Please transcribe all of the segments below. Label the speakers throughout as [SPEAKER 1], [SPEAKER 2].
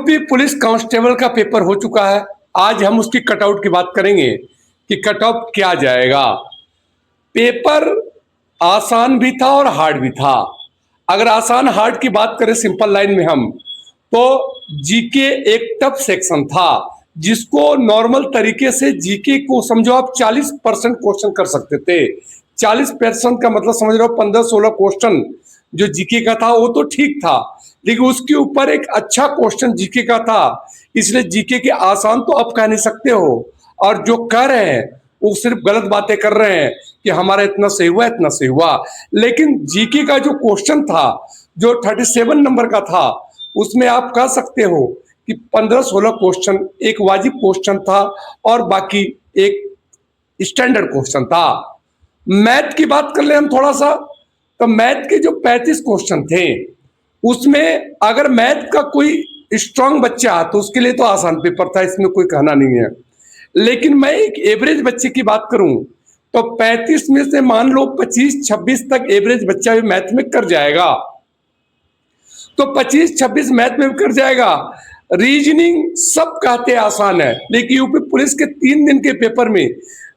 [SPEAKER 1] UP police constable का paper हो चुका है। आज हम उसकी कटआउट की बात करेंगे कि कटआउट क्या जाएगा। पेपर आसान भी था और हार्ड भी था। अगर आसान हार्ड की बात करें सिंपल लाइन में हम तो जीके एक टफ सेक्शन था जिसको नॉर्मल तरीके से जीके को समझो आप 40% क्वेश्चन कर सकते थे। 40% का मतलब समझ रहे हो 15-16 क्वेश्चन जो जीके का था वो तो ठीक था, लेकिन उसके ऊपर एक अच्छा क्वेश्चन जीके का था, इसलिए जीके के आसान तो आप कह नहीं सकते हो। और जो कह रहे हैं वो सिर्फ गलत बातें कर रहे हैं कि हमारा इतना सही हुआ इतना सही हुआ। लेकिन जीके का जो क्वेश्चन था जो 37 नंबर का था उसमें आप कह सकते हो कि 15-16 क्वेश्चन एक वाजिब क्वेश्चन था और बाकी एक स्टैंडर्ड क्वेश्चन था। मैथ की बात कर ले हम थोड़ा सा, तो मैथ के जो 35 क्वेश्चन थे उसमें अगर मैथ का कोई स्ट्रांग बच्चा तो उसके लिए तो आसान पेपर था, इसमें कोई कहना नहीं है। लेकिन मैं एक एवरेज बच्चे की बात करूं तो 35 में से मान लो 25-26 तक एवरेज बच्चा भी मैथ में कर जाएगा, तो 25-26 मैथ में भी कर जाएगा। रीजनिंग सब कहते आसान है, लेकिन यूपी पुलिस के 3 दिन के पेपर में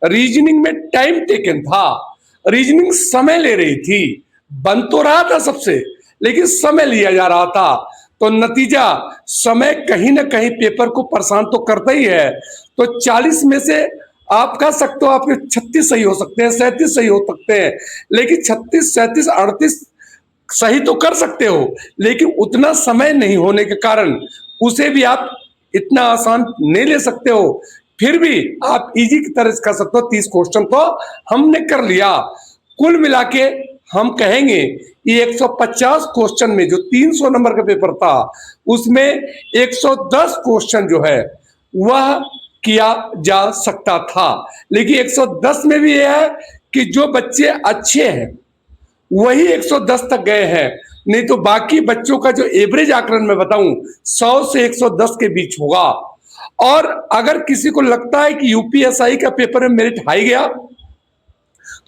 [SPEAKER 1] रीजनिंग में टाइम टेकन था। रीजनिंग समय ले रही थी, बन तो रहा था सबसे लेकिन समय लिया जा रहा था, तो नतीजा समय कहीं ना कहीं पेपर को परेशान तो करता ही है। तो 40 में से आप कह सकते हो आपके 36 सही हो सकते हैं, 37 सही हो सकते हैं, लेकिन 36, 37, 38 सही तो कर सकते हो, लेकिन उतना समय नहीं होने के कारण उसे भी आप इतना आसान नहीं ले सकते हो। फिर भी आप इजी की तरह कर सकते हो। 30 क्वेश्चन तो हमने कर लिया। कुल मिला के हम कहेंगे कि 150 क्वेश्चन में जो 300 नंबर का पेपर था उसमें 110 क्वेश्चन जो है वह किया जा सकता था। लेकिन 110 में भी यह है कि जो बच्चे अच्छे हैं वही 110 तक गए हैं, नहीं तो बाकी बच्चों का जो एवरेज आकलन मैं बताऊं 100 से 110 के बीच होगा। और अगर किसी को लगता है कि यूपीएसआई का पेपर में मेरिट हाई गया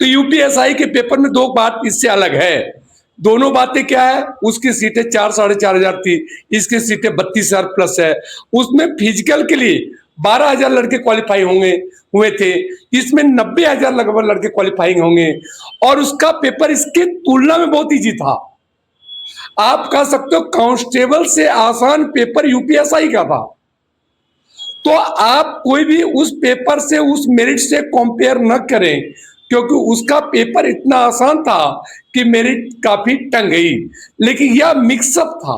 [SPEAKER 1] तो यूपीएसआई के पेपर में दो बात इससे अलग है। दोनों बातें क्या है, उसकी सीटें 4-4.5 हजार थी, इसकी सीटें 32,000 प्लस है। उसमें फिजिकल के लिए 12,000 लड़के क्वालिफाई होंगे हुए थे, इसमें 90,000 लगभग लड़के क्वालिफाइंग होंगे और उसका पेपर इसके तुलना में बहुत ईजी था। आप कह सकते हो कांस्टेबल से आसान पेपर यूपीएसआई का था। तो आप कोई भी उस पेपर से उस मेरिट से कंपेयर न करें, क्योंकि उसका पेपर इतना आसान था कि मेरिट काफी टंग गई। लेकिन यह मिक्सअप था,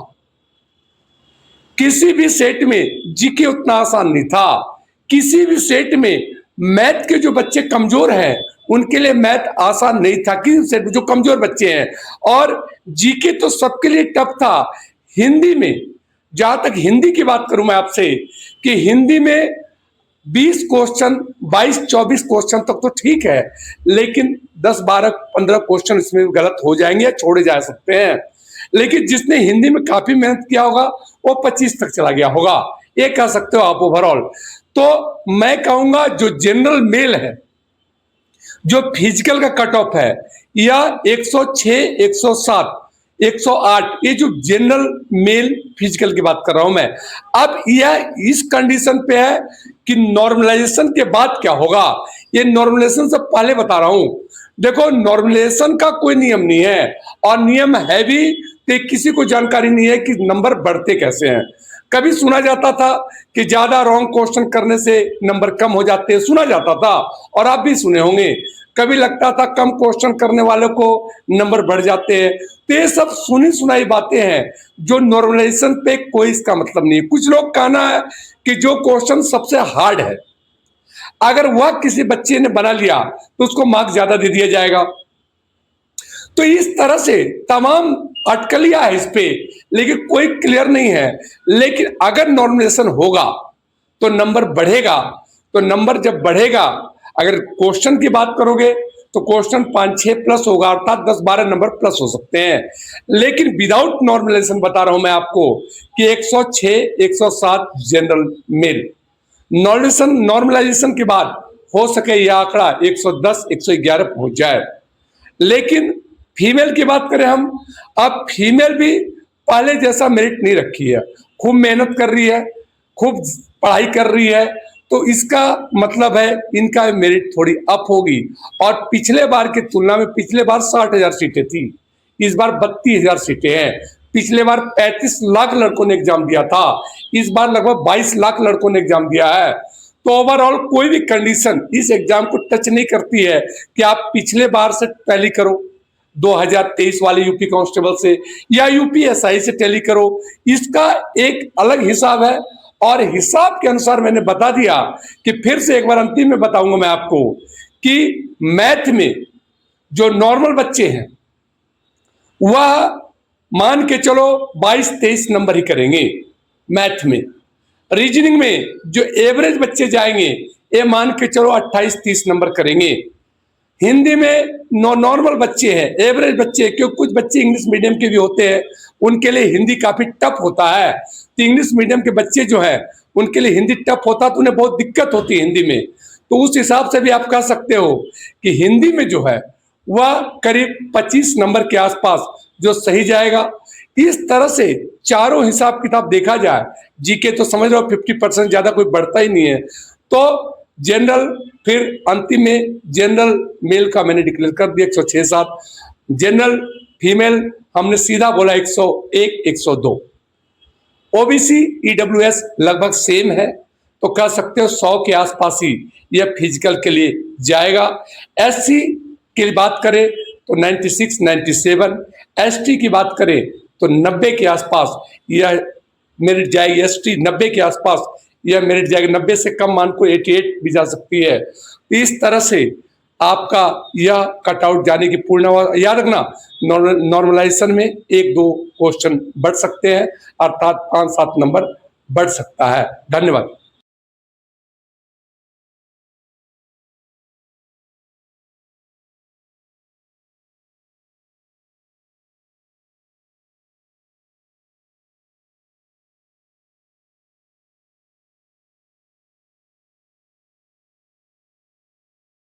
[SPEAKER 1] किसी भी सेट में जीके उतना आसान नहीं था। किसी भी सेट में मैथ के जो बच्चे कमजोर हैं उनके लिए मैथ आसान नहीं था, किसी सेट में जो कमजोर बच्चे हैं। और जीके तो सबके लिए टफ था। हिंदी में, जहां तक हिंदी की बात करूं मैं आपसे, कि हिंदी में 20 क्वेश्चन 22-24 क्वेश्चन तक तो ठीक है, लेकिन 10-12-15 क्वेश्चन इसमें गलत हो जाएंगे या छोड़े जा सकते हैं। लेकिन जिसने हिंदी में काफी मेहनत किया होगा वो 25 तक चला गया होगा, ये कह सकते हो आप ओवरऑल। तो मैं कहूंगा जो जनरल मेल है, जो फिजिकल का कट ऑफ है, या 106, 107, 108, ये जो जनरल मेल फिजिकल की बात कर रहा हूं मैं। अब यह इस कंडीशन पे है कि नॉर्मलाइजेशन के बाद क्या होगा, ये नॉर्मलाइजेशन से पहले बता रहा हूं। देखो नॉर्मलाइजेशन का कोई नियम नहीं है, और नियम है भी तो किसी को जानकारी नहीं है कि नंबर बढ़ते कैसे हैं। कभी सुना जाता था कि ज्यादा रॉन्ग क्वेश्चन करने से नंबर कम हो जाते हैं, सुना जाता था और आप भी सुने होंगे। कभी लगता था कम क्वेश्चन करने वालों को नंबर बढ़ जाते हैं। तो ये सब सुनी सुनाई बातें हैं, जो नॉर्मलाइजेशन पे कोई इसका मतलब नहीं। कुछ लोग कहना है कि जो क्वेश्चन सबसे हार्ड है अगर वह किसी बच्चे ने बना लिया तो उसको मार्क्स ज्यादा दे दिया जाएगा। तो इस तरह से तमाम अटकलियां है इस पे, लेकिन कोई क्लियर नहीं है। लेकिन अगर नॉर्मलाइजेशन होगा तो नंबर बढ़ेगा। तो नंबर जब बढ़ेगा, अगर क्वेश्चन की बात करोगे तो क्वेश्चन 5-6 प्लस होगा, अर्थात 10-12 नंबर प्लस हो सकते हैं। लेकिन विदाउट नॉर्मलाइजेशन बता रहा हूं मैं आपको कि 106, 107 जनरल मेल। नॉर्मलाइजेशन के बाद हो सके यह आंकड़ा 110, 111 पहुंच जाए। लेकिन फीमेल की बात करें हम, अब फीमेल भी पहले जैसा मेरिट नहीं रखी है। खूब मेहनत कर रही है, खूब पढ़ाई कर रही है, तो इसका मतलब है इनका मेरिट थोड़ी अप होगी। और पिछले बार की तुलना में पिछले बार 60,000 सीटें थी, इस बार 32,000 सीटें हैं। पिछले बार 35 लाख लड़कों ने एग्जाम दिया था, इस बार लगभग 22 लाख लड़कों ने एग्जाम दिया है। तो ओवरऑल कोई भी कंडीशन इस एग्जाम को टच नहीं करती है कि आप पिछले बार से टैली करो, 2023 वाले यूपी कांस्टेबल से, या यूपीएसआई से टैली करो। इसका एक अलग हिसाब है, और हिसाब के अनुसार मैंने बता दिया कि फिर से एक बार अंतिम में बताऊंगा मैं आपको कि मैथ में जो नॉर्मल बच्चे हैं वह मान के चलो 22-23 नंबर ही करेंगे मैथ में। रीजनिंग में जो एवरेज बच्चे जाएंगे ये मान के चलो 28-30 नंबर करेंगे। हिंदी में नॉर्मल बच्चे हैं, एवरेज बच्चे, क्योंकि कुछ बच्चे इंग्लिश मीडियम के भी होते हैं, उनके लिए हिंदी काफी टफ होता है। तो इंग्लिश मीडियम के बच्चे जो है उनके लिए हिंदी टफ होता है, तो उन्हें बहुत दिक्कत होती है हिंदी में। तो उस हिसाब से भी आप कह सकते हो कि हिंदी में जो है वह करीब 25 नंबर के आसपास जो सही जाएगा। इस तरह से चारों हिसाब किताब देखा जाए, जीके तो समझ लो 50% ज्यादा कोई बढ़ता ही नहीं है। तो जनरल, फिर अंतिम में जनरल मेल का मैंने डिक्लेयर कर दिया 106-7, जनरल फीमेल हमने सीधा बोला 101, 102। ओबीसी ईडब्ल्यूएस लगभग सेम है, तो कह सकते हो 100 के आसपास ही यह फिजिकल के लिए जाएगा। एससी की बात करें तो 96, 97, एसटी की बात करें तो 90 के आसपास यह मेरिट जाएगी। एसटी 90 के आसपास यह मेरिट जाएगी, 90 से कम मान को 88 भी जा सकती है। इस तरह से आपका यह कटआउट जाने की पूर्ण, याद रखना नॉर्मलाइजेशन में 1-2 क्वेश्चन बढ़ सकते हैं, अर्थात 5-7 नंबर बढ़ सकता है। धन्यवाद।